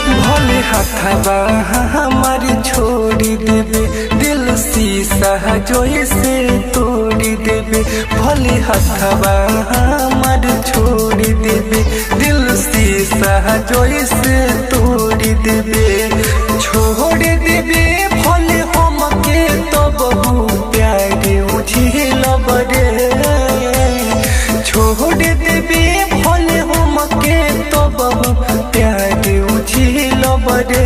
हथवा हमारी छोड़ी देवे दिल शीशा जैसे तोड़ी देवे भले हथवा हमारी छोड़ी देवे दिल शीशा जैसे तोड़ी देवे छोड़ देवे भले हमके तो बहु प्यारे उझिल बड़े छोड़ देवे भले हमके तो बहु प्यारे उझिल बड़े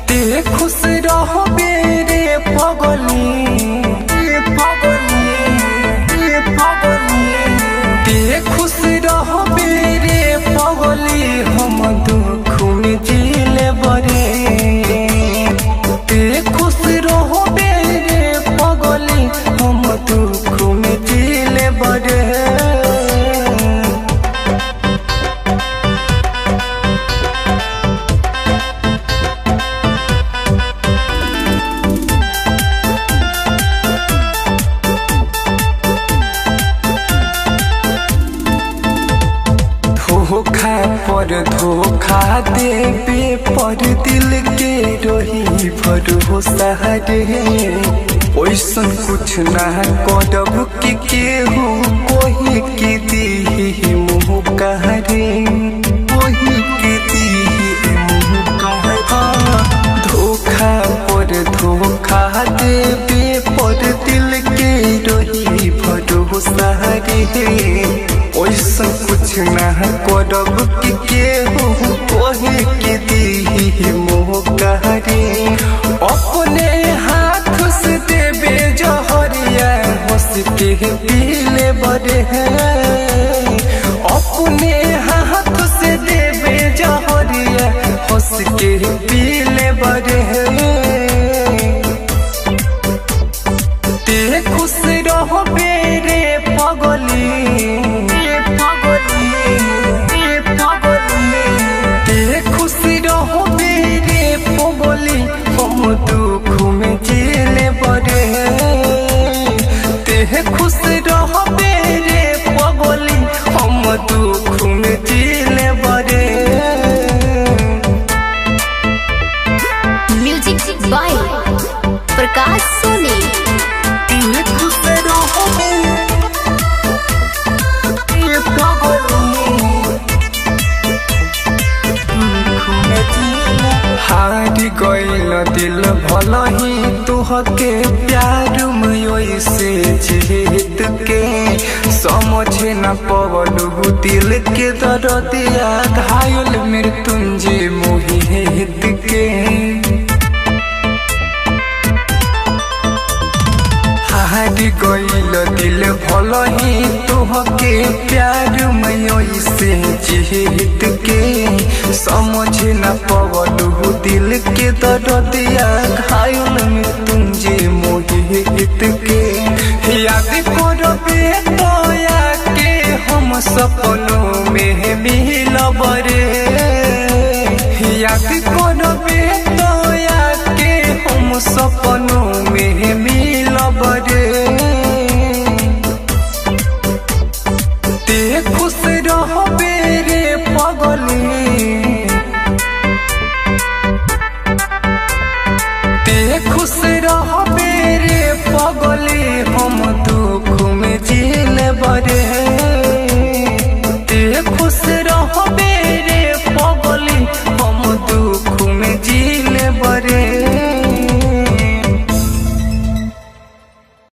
ते खुश रहो बेरे पगली ते खुश रहो बेरे पगली हम दुख में जीले बड़े ते खुश रहो बेरे पगली हम दुख में जीले बड़े धोखा पर धोखा देवे पर दिल के रही भरोसा रे ओइसन कुछ ना करब कि केहू कोही के दी मुँह कहरे कोही के दी मुँह कहरे धोखा पर धोखा देवे पर दिल के रही भरोसा रे ओइसन कुछ ना करब कि केहू कोही के दी मोह कहरे अपने हाथ से देवे जहरिया हंस के पीले बड़े अपने हाथ से देवे जहरिया हंस के पीले बड़े ते खुश रहो बेरे पगली दुख में जीले बड़े ते खुश रहो बेरे पगली हम दुख में जीले बड़े म्यूजिक बाय प्रकाश सोनी ते खुश रहो बेरे पगली हारी गइल दिल भल ही तुहके प्यार में से जीत के समझे न पवलू दिल के दर्दिया घायल मृत्युंजय मोहित के हारी गइल दिल भल ही तुहके प्यार में से जीत के समझे न पवलू दिल के दर्दिया घायल मृत्युंजय मोहित के याद करबे तोया के हम सपनों में मिलब रे याद करबे तोया के हम सपनों में मिलब रे ते खुश रहो